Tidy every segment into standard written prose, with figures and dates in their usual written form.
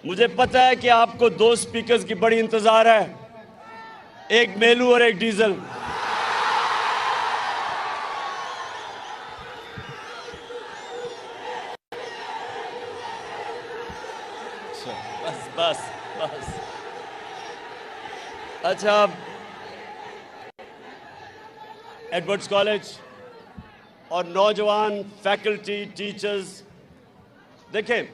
मुझे पता है कि आपको दो स्पीकर्स की बड़ी इंतजार है, एक मेलू और एक डीजल। बस बस बस। अच्छा, एडवर्ड्स कॉलेज और नौजवान फैकल्टी, टीचर्स, देखें,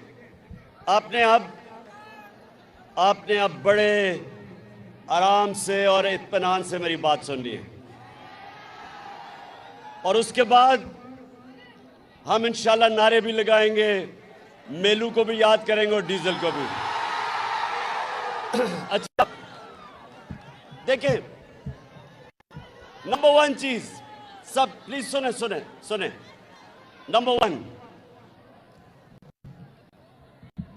आपने अब बड़े आराम से और इत्मीनान से मेरी बात सुन ली है, और उसके बाद हम इंशाल्लाह नारे भी लगाएंगे, मेलू को भी याद करेंगे और डीजल को भी। अच्छा, देखें, नंबर वन चीज, सब प्लीज सुने सुने सुने। नंबर वन,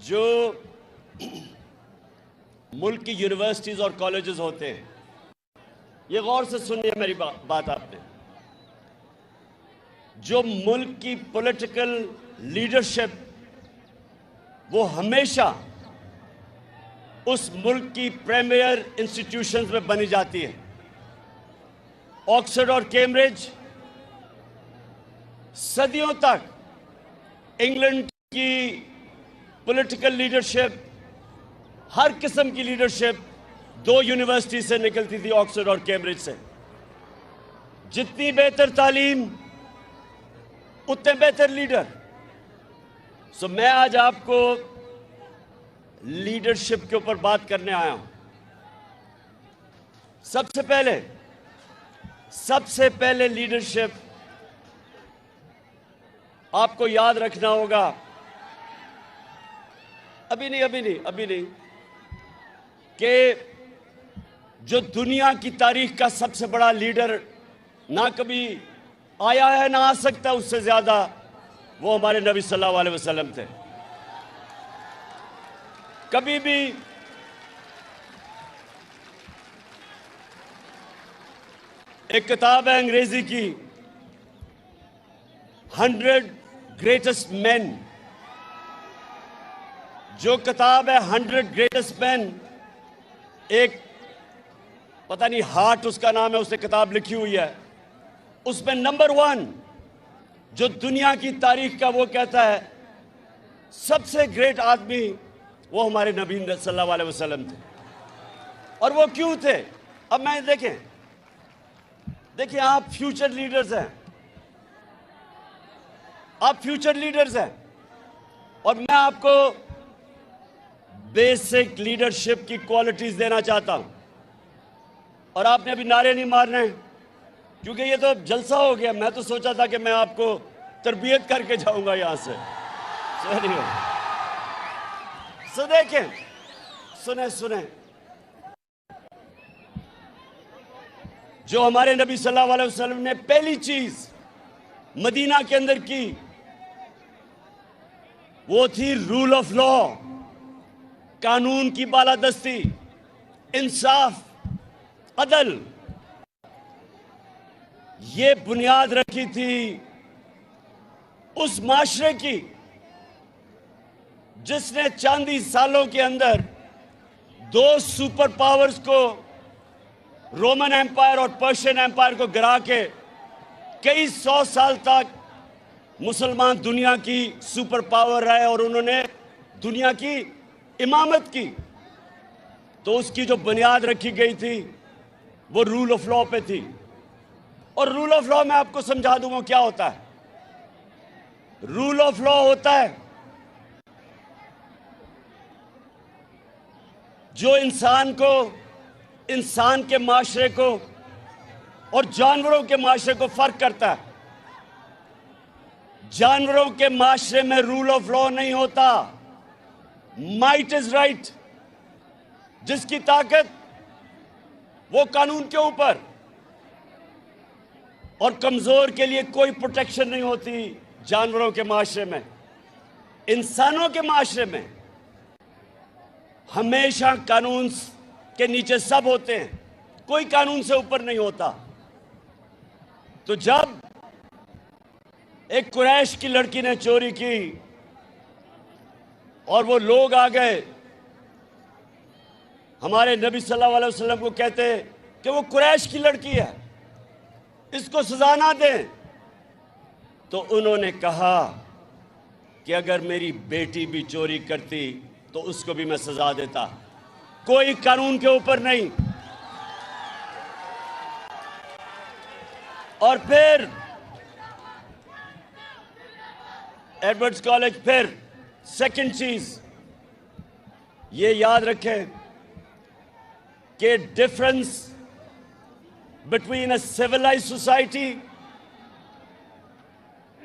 जो मुल्क की यूनिवर्सिटीज और कॉलेजेस होते हैं, ये गौर से सुनिए मेरी बात आपने। जो मुल्क की पॉलिटिकल लीडरशिप, वो हमेशा उस मुल्क की प्रीमियर इंस्टीट्यूशंस में बनी जाती है। ऑक्सफोर्ड और कैम्ब्रिज सदियों तक इंग्लैंड की पॉलिटिकल लीडरशिप, हर किस्म की लीडरशिप दो यूनिवर्सिटी से निकलती थी, ऑक्सफोर्ड और कैम्ब्रिज से। जितनी बेहतर तालीम, उतने बेहतर लीडर। सो मैं आज आपको लीडरशिप के ऊपर बात करने आया हूं। सबसे पहले लीडरशिप आपको याद रखना होगा, अभी नहीं, कि जो दुनिया की तारीख का सबसे बड़ा लीडर ना कभी आया है ना आ सकता उससे ज्यादा, वो हमारे नबी सल्लल्लाहु अलैहि वसल्लम थे। कभी भी एक किताब है अंग्रेजी की, 100 ग्रेटेस्ट मैन। जो किताब है 100 ग्रेटेस्ट मैन, एक पता नहीं हार्ट उसका नाम है, उसने किताब लिखी हुई है। उसमें नंबर 1 जो दुनिया की तारीख का, वो कहता है सबसे ग्रेट आदमी वो हमारे नबी सल्लल्लाहु अलैहि वसल्लम थे। और वो क्यों थे? अब मैं देखिए, आप फ्यूचर लीडर्स हैं, और मैं आपको बेसिक लीडरशिप की क्वालिटीज देना चाहता हूं। और आपने अभी नारे नहीं मारने, क्योंकि ये तो जलसा हो गया। मैं तो सोचा था कि मैं आपको तरबियत करके जाऊंगा यहां से। सो देखें, सुने, जो हमारे नबी सल्लल्लाहु अलैहि वसल्लम ने पहली चीज मदीना के अंदर की, वो थी रूल ऑफ लॉ, कानून की बालादस्ती, इंसाफ, अदल। ये बुनियाद रखी थी उस माशरे की जिसने चांदी सालों के अंदर दो सुपर पावर्स को, रोमन एम्पायर और पर्शियन एम्पायर को गिरा के कई 100 साल तक मुसलमान दुनिया की सुपर पावर रहे, और उन्होंने दुनिया की इमामत की। तो उसकी जो बुनियाद रखी गई थी वो रूल ऑफ लॉ पे थी। और रूल ऑफ लॉ मैं आपको समझा दूंगा क्या होता है। रूल ऑफ लॉ होता है जो इंसान के माशरे को और जानवरों के माशरे को फर्क करता है। जानवरों के माशरे में रूल ऑफ लॉ नहीं होता, माइट इज राइट। जिसकी ताकत वो कानून के ऊपर, और कमजोर के लिए कोई प्रोटेक्शन नहीं होती जानवरों के माशरे में। इंसानों के माशरे में हमेशा कानून के नीचे सब होते हैं, कोई कानून से ऊपर नहीं होता। तो जब एक कुरैश की लड़की ने चोरी की और वो लोग आ गए हमारे नबी सल्लल्लाहु अलैहि वसल्लम को कहते कि वो कुरैश की लड़की है, इसको सजा ना दें, तो उन्होंने कहा कि अगर मेरी बेटी भी चोरी करती तो उसको भी मैं सजा देता, कोई कानून के ऊपर नहीं। और फिर एडवर्ड्स कॉलेज, फिर सेकंड चीज ये याद रखें कि difference between a civilised society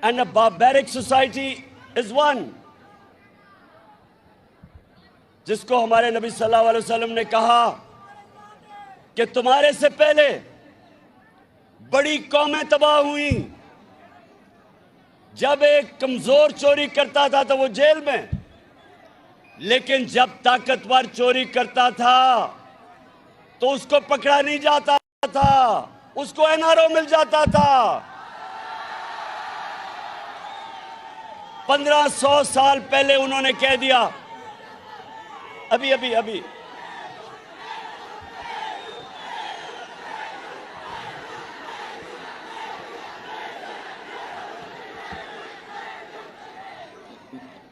and a barbaric society is one, जिसको हमारे नबी सल्लल्लाहु अलैहि वसल्लम ने कहा कि तुम्हारे से पहले बड़ी कौमें तबाह हुई। जब एक कमजोर चोरी करता था तो वो जेल में, लेकिन जब ताकतवर चोरी करता था तो उसको पकड़ा नहीं जाता था, उसको एनआरओ मिल जाता था। 1500 साल पहले उन्होंने कह दिया, अभी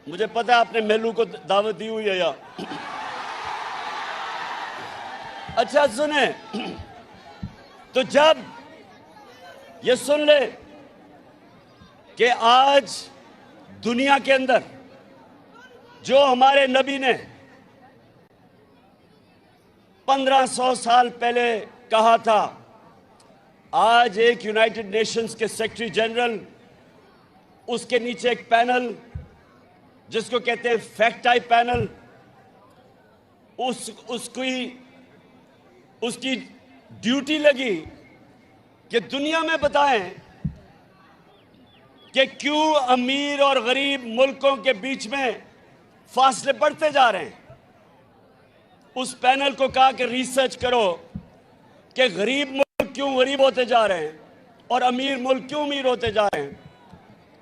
मुझे पता है आपने मेलू को दावत दी हुई है या अच्छा सुने, तो जब ये सुन ले कि आज दुनिया के अंदर जो हमारे नबी ने 1500 साल पहले कहा था, आज एक यूनाइटेड नेशंस के सेक्रेटरी जनरल, उसके नीचे एक पैनल जिसको कहते हैं फैक्ट टाइप पैनल, उसकी ड्यूटी लगी कि दुनिया में बताएं कि क्यों अमीर और गरीब मुल्कों के बीच में फासले बढ़ते जा रहे हैं। उस पैनल को कहा कि रिसर्च करो कि गरीब मुल्क क्यों गरीब होते जा रहे हैं और अमीर मुल्क क्यों अमीर होते जा रहे हैं।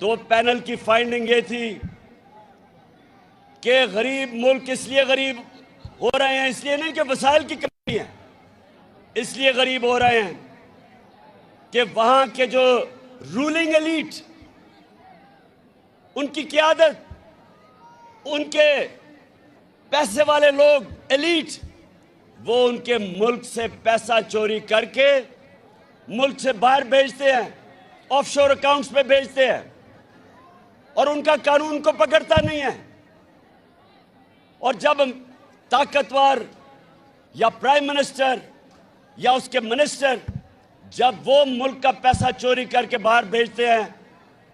तो पैनल की फाइंडिंग ये थी कि गरीब मुल्क इसलिए गरीब हो रहे हैं, इसलिए नहीं कि वसाइल की कमी है, इसलिए गरीब हो रहे हैं कि वहां के जो रूलिंग एलीट, उनकी क़यादत, उनके पैसे वाले लोग एलीट, वो उनके मुल्क से पैसा चोरी करके मुल्क से बाहर भेजते हैं, ऑफशोर अकाउंट्स में भेजते हैं, और उनका कानून को पकड़ता नहीं है। और जब ताकतवर या प्राइम मिनिस्टर या उसके मिनिस्टर जब वो मुल्क का पैसा चोरी करके बाहर भेजते हैं,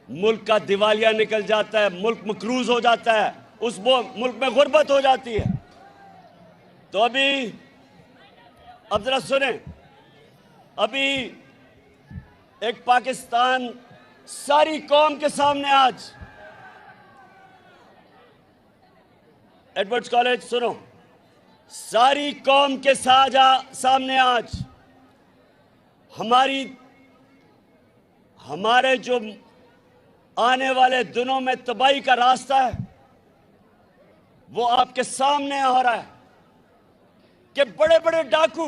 मुल्क का दिवालिया निकल जाता है, मुल्क मकरूज हो जाता है, उस मुल्क में गुर्बत हो जाती है। तो अभी अब जरा सुने, अभी एक पाकिस्तान सारी कौम के सामने आज, एडवर्ड्स कॉलेज सुनो, सारी कौम के सामने आज हमारे जो आने वाले दिनों में तबाही का रास्ता है वो आपके सामने आ रहा है कि बड़े बड़े डाकू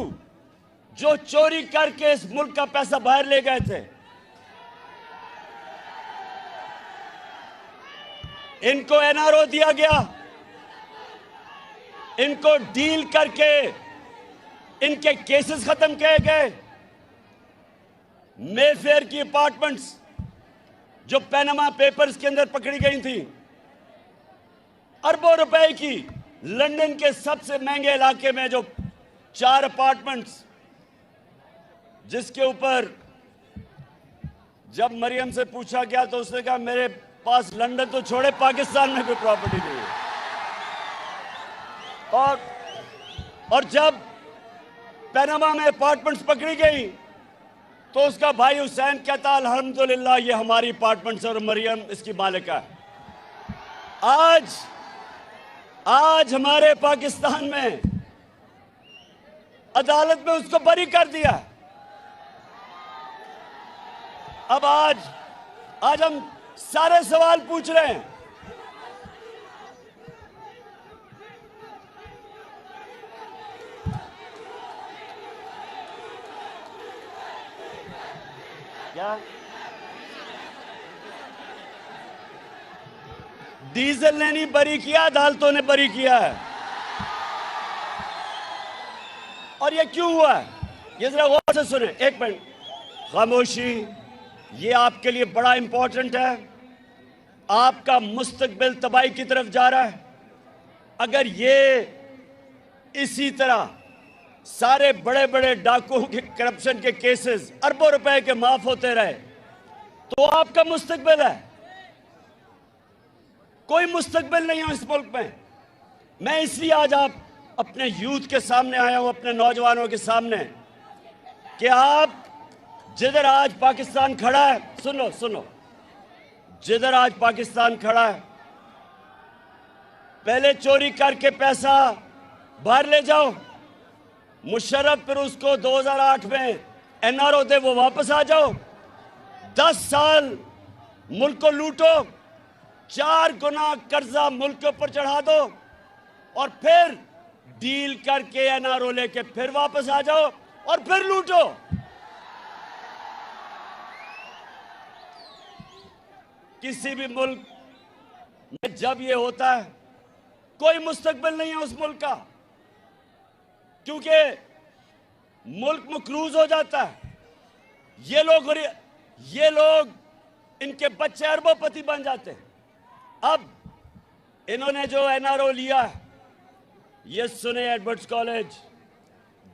जो चोरी करके इस मुल्क का पैसा बाहर ले गए थे, इनको एनआरओ दिया गया, इनको डील करके इनके केसेस खत्म किए गए। मेफेयर की अपार्टमेंट्स जो पैनामा पेपर्स के अंदर पकड़ी गई थी, अरबों रुपए की, लंदन के सबसे महंगे इलाके में जो 4 अपार्टमेंट्स, जिसके ऊपर जब मरियम से पूछा गया तो उसने कहा मेरे पास लंदन तो छोड़े पाकिस्तान में कोई प्रॉपर्टी नहीं है। और जब पैनामा में अपार्टमेंट्स पकड़ी गई तो उसका भाई हुसैन कहता अल्हम्दुलिल्लाह ये हमारी अपार्टमेंट्स और मरियम इसकी मालिका है। आज हमारे पाकिस्तान में अदालत में उसको बरी कर दिया। अब आज हम सारे सवाल पूछ रहे हैं, क्या डीजल ने नहीं बरी किया, अदालतों ने बरी किया है। और ये क्यों हुआ है, ये जरा गौर से सुने। एक मिनट खामोशी, ये आपके लिए बड़ा इंपॉर्टेंट है। आपका मुस्तकबिल तबाही की तरफ जा रहा है। अगर ये इसी तरह सारे बड़े बड़े डाकुओं के करप्शन के केसेस अरबों रुपए के माफ होते रहे तो आपका मुस्तकबिल है, कोई मुस्तकबिल नहीं है इस मुल्क में। मैं इसलिए आज आप अपने यूथ के सामने आया हूं, अपने नौजवानों के सामने, कि आप जिधर आज पाकिस्तान खड़ा है, सुनो, जिधर आज पाकिस्तान खड़ा है, पहले चोरी करके पैसा बाहर ले जाओ, मुशर्रफ फिर उसको 2008 में एनआरओ दे, वो वापस आ जाओ। 10 साल मुल्क को लूटो, 4 गुना कर्जा मुल्क के ऊपर चढ़ा दो और फिर डील करके एनआरओ लेके फिर वापस आ जाओ और फिर लूटो। किसी भी मुल्क में जब ये होता है कोई मुस्तकबिल नहीं है उस मुल्क का, क्योंकि मुल्क मकरूज हो जाता है। ये लोग इनके बच्चे अरबोपति बन जाते हैं। अब इन्होंने जो एनआरओ लिया है, ये सुने एडवर्ड्स कॉलेज,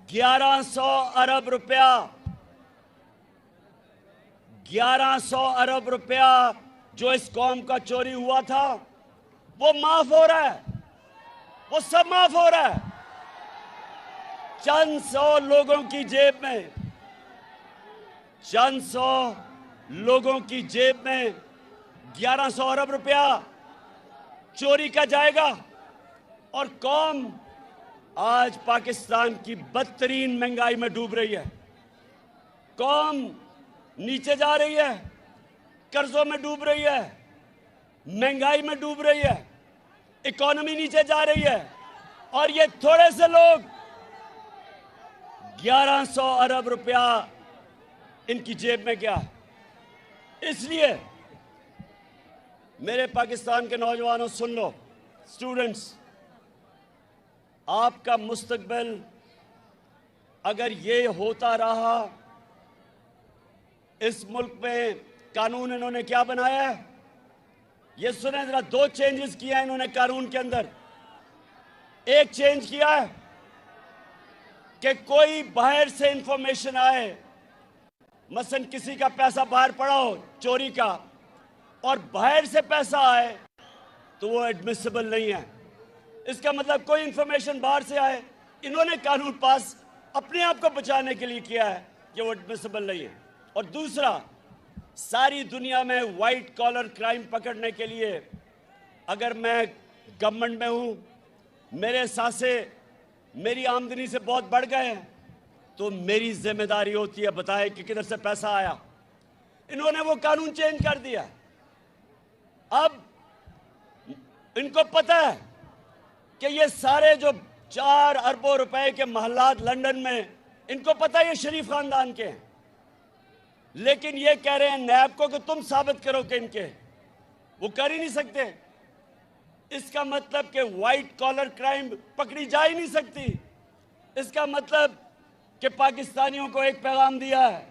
1100 अरब रुपया, 1100 अरब रुपया जो इस कौम का चोरी हुआ था वो माफ हो रहा है, वो सब माफ हो रहा है। चंद सौ लोगों की जेब में, चंद सौ लोगों की जेब में 1100 अरब रुपया चोरी का जाएगा और कौम आज पाकिस्तान की बदतरीन महंगाई में डूब रही है। कौम नीचे जा रही है, कर्जों में डूब रही है, महंगाई में डूब रही है, इकोनॉमी नीचे जा रही है। और ये थोड़े से लोग 1100 अरब रुपया इनकी जेब में गया। इसलिए मेरे पाकिस्तान के नौजवानों सुन लो, स्टूडेंट्स, आपका मुस्तकबिल अगर ये होता रहा, इस मुल्क में कानून इन्होंने क्या बनाया है, ये सुने जरा। 2 चेंजेस किया है इन्होंने कानून के अंदर। एक चेंज किया है कि कोई बाहर से इंफॉर्मेशन आए, मसलन किसी का पैसा बाहर पड़ा हो चोरी का और बाहर से पैसा आए तो वो एडमिसिबल नहीं है। इसका मतलब कोई इंफॉर्मेशन बाहर से आए, इन्होंने कानून पास अपने आप को बचाने के लिए किया है कि वो एडमिसिबल नहीं है। और दूसरा, सारी दुनिया में वाइट कॉलर क्राइम पकड़ने के लिए अगर मैं गवर्नमेंट में हूं, मेरे सासे मेरी आमदनी से बहुत बढ़ गए हैं, तो मेरी जिम्मेदारी होती है बताए कि किधर से पैसा आया। इन्होंने वो कानून चेंज कर दिया। अब इनको पता है कि ये सारे जो 4 अरबों रुपए के महलात लंदन में, इनको पता है ये शरीफ खानदान के हैं, लेकिन ये कह रहे हैं नैब को कि तुम साबित करो कि इनके, वो कर ही नहीं सकते। इसका मतलब कि व्हाइट कॉलर क्राइम पकड़ी जा ही नहीं सकती। इसका मतलब कि पाकिस्तानियों को एक पैगाम दिया है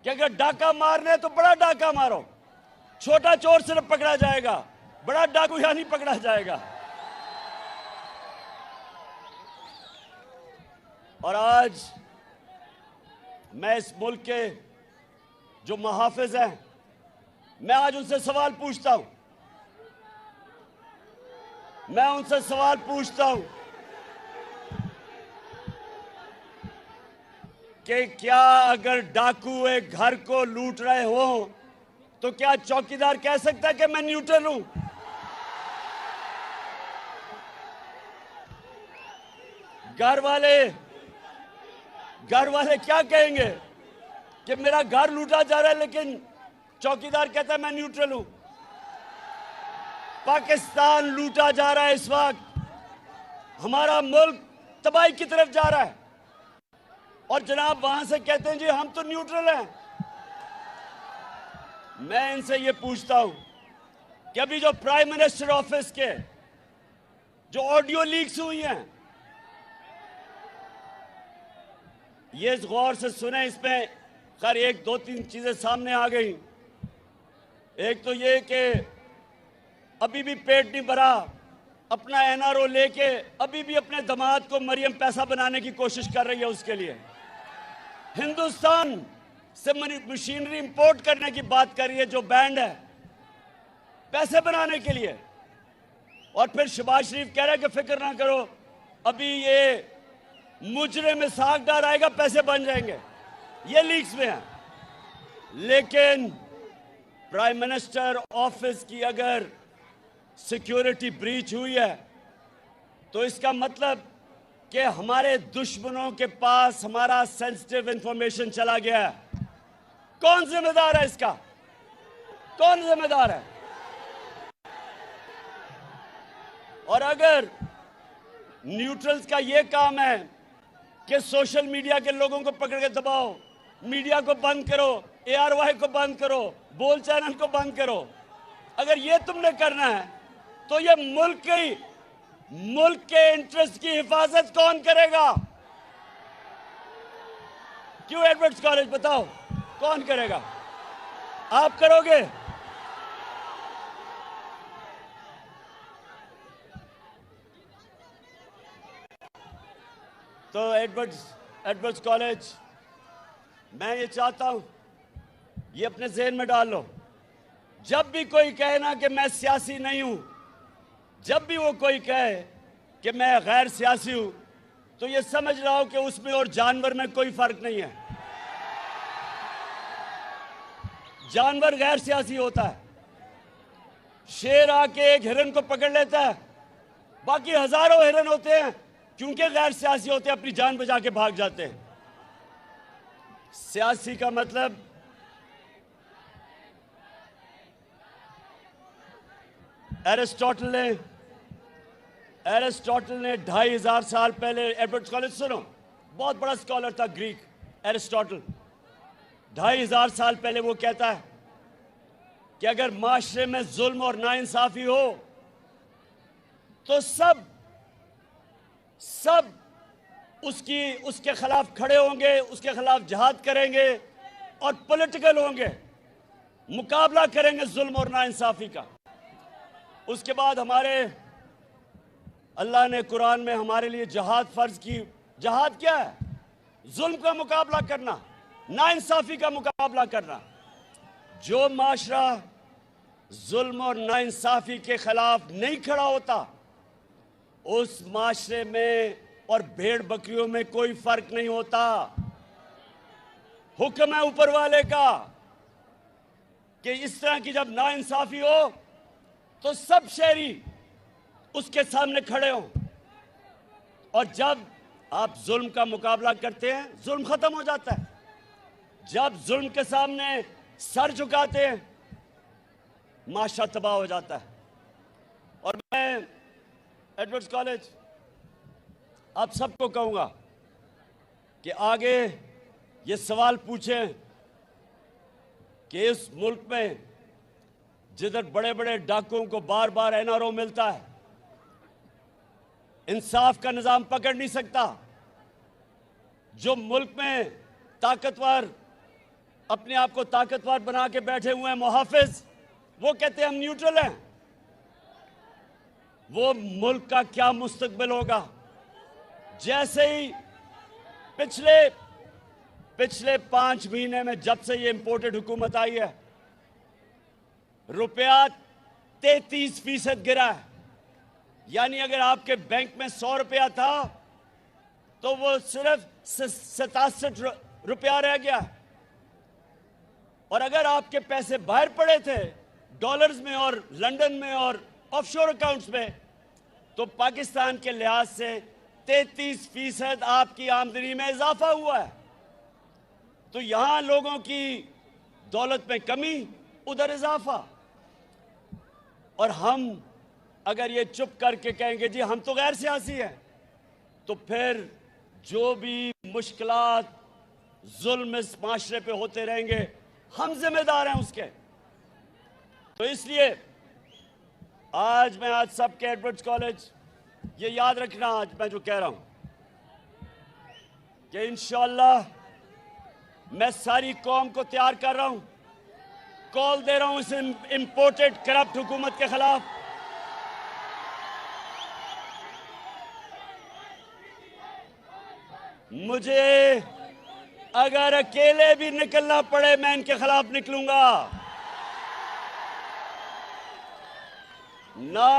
कि अगर डाका मारना है तो बड़ा डाका मारो, छोटा चोर सिर्फ पकड़ा जाएगा, बड़ा डाकू यहां नहीं पकड़ा जाएगा। और आज मैं इस मुल्क के जो मुहाफिज हैं, मैं आज उनसे सवाल पूछता हूं, कि क्या अगर डाकू एक घर को लूट रहे हो तो क्या चौकीदार कह सकता है कि मैं न्यूट्रल हूं? घर वाले क्या कहेंगे कि मेरा घर लूटा जा रहा है लेकिन चौकीदार कहता है मैं न्यूट्रल हूं। पाकिस्तान लूटा जा रहा है इस वक्त, हमारा मुल्क तबाही की तरफ जा रहा है और जनाब वहां से कहते हैं जी हम तो न्यूट्रल हैं। मैं इनसे ये पूछता हूं कि अभी जो प्राइम मिनिस्टर ऑफिस के जो ऑडियो लीक्स हुई हैं, ये गौर से सुने, इसमें खैर एक दो तीन चीजें सामने आ गई। एक तो ये कि अभी भी पेट नहीं भरा, अपना एनआरओ लेके अभी भी अपने दामाद को मरियम पैसा बनाने की कोशिश कर रही है। उसके लिए हिंदुस्तान से मशीनरी इंपोर्ट करने की बात कर रही है, जो बैंड है पैसे बनाने के लिए। और फिर शहबाज शरीफ कह रहा है कि फिक्र ना करो, अभी ये मुजरे में साग डाल आएगा, पैसे बन जाएंगे। ये लीक्स में है। लेकिन प्राइम मिनिस्टर ऑफिस की अगर सिक्योरिटी ब्रीच हुई है तो इसका मतलब कि हमारे दुश्मनों के पास हमारा सेंसिटिव इंफॉर्मेशन चला गया है। कौन जिम्मेदार है इसका? कौन जिम्मेदार है? और अगर न्यूट्रल्स का यह काम है कि सोशल मीडिया के लोगों को पकड़ के दबाओ, मीडिया को बंद करो, ARY को बंद करो, बोल चैनल को बंद करो, अगर ये तुमने करना है तो ये मुल्क के इंटरेस्ट की हिफाजत कौन करेगा? क्यों एडवर्ड्स कॉलेज, बताओ कौन करेगा? आप करोगे? तो एडवर्ड्स कॉलेज, मैं ये चाहता हूं, ये अपने ज़हन में डाल लो, जब भी कोई कहे ना कि मैं सियासी नहीं हूं, जब भी वो कोई कहे कि मैं गैर सियासी हूं, तो ये समझ रहा हूं कि उसमें और जानवर में कोई फर्क नहीं है। जानवर गैर सियासी होता है। शेर आके एक हिरन को पकड़ लेता है, बाकी हजारों हिरन होते हैं, क्योंकि गैर सियासी होते हैं, अपनी जान बचा के भाग जाते हैं। सियासी का मतलब एरिस्टोटल ने 2500 साल पहले, एडवर्ड्स कॉलेज सुनो, बहुत बड़ा स्कॉलर था ग्रीक, एरिस्टोटल। 2500 साल पहले वो कहता है कि अगर माशरे में जुल्म और नाइंसाफी हो तो सब उसके खिलाफ खड़े होंगे, उसके खिलाफ जिहाद करेंगे और पॉलिटिकल होंगे, मुकाबला करेंगे जुल्म और नाइंसाफी का। उसके बाद हमारे अल्लाह ने कुरान में हमारे लिए जिहाद फर्ज की। जिहाद क्या है? जुल्म का मुकाबला करना, नाइंसाफी का मुकाबला करना। जो माशरा जुल्म और नाइंसाफी के खिलाफ नहीं खड़ा होता, उस माशरे में और भेड़ बकरियों में कोई फर्क नहीं होता। हुक्म है ऊपर वाले का कि इस तरह की जब नाइंसाफी हो तो सब शहरी उसके सामने खड़े हों, और जब आप जुल्म का मुकाबला करते हैं, जुल्म खत्म हो जाता है। जब जुल्म के सामने सर झुकाते हैं, माशरा तबाह हो जाता है। और मैं एडवर्ड्स कॉलेज आप सबको कहूंगा कि आगे ये सवाल पूछें कि इस मुल्क में जिधर बड़े बड़े डाकुओं को बार बार एनआरओ मिलता है, इंसाफ का निजाम पकड़ नहीं सकता। जो मुल्क में ताकतवर अपने आप को ताकतवर बना के बैठे हुए हैं मुहाफिज, वो कहते हैं हम न्यूट्रल हैं। वो मुल्क का क्या मुस्तकबिल होगा? जैसे ही पिछले 5 महीने में जब से ये इंपोर्टेड हुकूमत आई है, रुपया 33% गिरा है। यानी अगर आपके बैंक में 100 रुपया था तो वो सिर्फ 67 रुपया रह गया। और अगर आपके पैसे बाहर पड़े थे डॉलर्स में और लंदन में और ऑफशोर अकाउंट्स में, तो पाकिस्तान के लिहाज से 33% आपकी आमदनी में इजाफा हुआ है। तो यहां लोगों की दौलत में कमी, उधर इजाफा। और हम अगर ये चुप करके कहेंगे जी हम तो गैर सियासी हैं, तो फिर जो भी मुश्किलात जुल्म इस माशरे पे होते रहेंगे, हम जिम्मेदार हैं उसके। तो इसलिए आज मैं सबके एडवर्ड्स कॉलेज ये याद रखना, आज मैं जो कह रहा हूं कि इंशाअल्लाह मैं सारी कौम को तैयार कर रहा हूं, कॉल दे रहा हूं इस इंपोर्टेड करप्ट हुकूमत के खिलाफ। मुझे अगर अकेले भी निकलना पड़े मैं इनके खिलाफ निकलूंगा। ना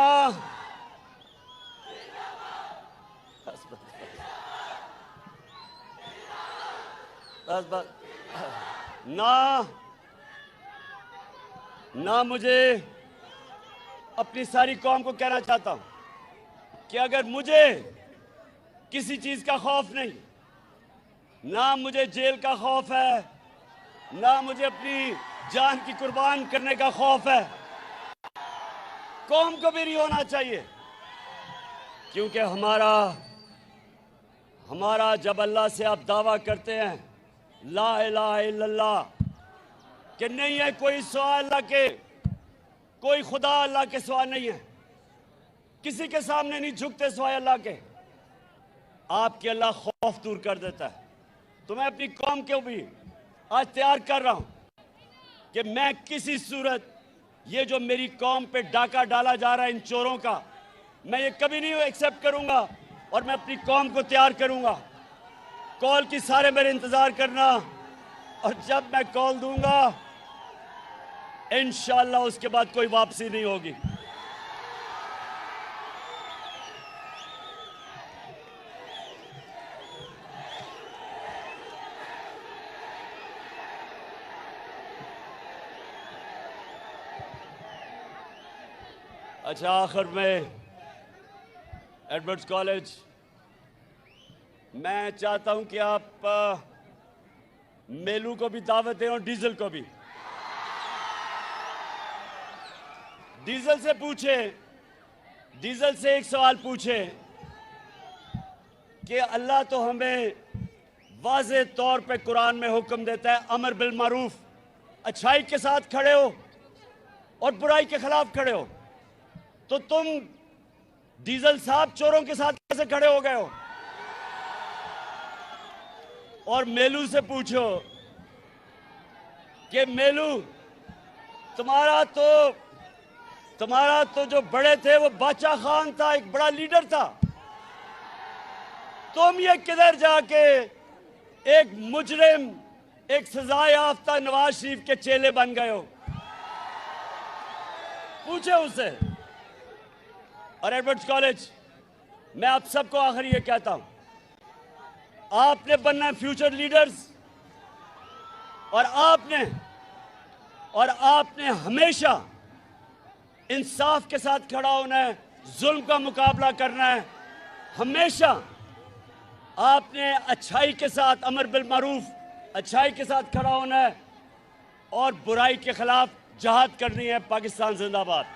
मुझे अपनी सारी कौम को कहना चाहता हूं कि अगर मुझे किसी चीज का खौफ नहीं, ना मुझे जेल का खौफ है, ना मुझे अपनी जान की कुर्बान करने का खौफ है, कौम को भी नहीं होना चाहिए। क्योंकि हमारा जब अल्लाह से आप दावा करते हैं ला इलाहा इल्लल्लाह कि नहीं है कोई सिवा अल्लाह के, कोई खुदा अल्लाह के सिवा नहीं है, किसी के सामने नहीं झुकते सिवाय अल्लाह के, आपके अल्लाह खौफ दूर कर देता है। तो मैं अपनी कौम को भी आज तैयार कर रहा हूं कि मैं किसी सूरत ये जो मेरी कौम पे डाका डाला जा रहा है इन चोरों का, मैं ये कभी नहीं एक्सेप्ट करूंगा और मैं अपनी कौम को तैयार करूंगा। कॉल की सारे मेरे इंतजार करना, और जब मैं कॉल दूंगा इंशाअल्लाह उसके बाद कोई वापसी नहीं होगी। अच्छा, आखिर में एडवर्ड्स कॉलेज, मैं चाहता हूं कि आप मेलू को भी दावत दें और डीजल को भी। डीजल से पूछे, डीजल से एक सवाल पूछे कि अल्लाह तो हमें वाज़े तौर पे कुरान में हुक्म देता है अमर बिल मारूफ, अच्छाई के साथ खड़े हो और बुराई के खिलाफ खड़े हो, तो तुम डीजल साहब चोरों के साथ कैसे खड़े हो गए हो? और मेलू से पूछो कि मेलू तुम्हारा तो जो बड़े थे वो बादशाह खान था, एक बड़ा लीडर था, तुम ये किधर जाके एक मुजरिम, एक सजा याफ्ता नवाज शरीफ के चेले बन गए हो? पूछे उसे। और एडवर्ड्स कॉलेज, मैं आप सबको आखिर ये कहता हूं, आपने बनना है फ्यूचर लीडर्स, और आपने हमेशा इंसाफ के साथ खड़ा होना है, जुल्म का मुकाबला करना है, हमेशा आपने अच्छाई के साथ, अमर बिल मारूफ, अच्छाई के साथ खड़ा होना है और बुराई के खिलाफ जहाद करनी है। पाकिस्तान जिंदाबाद।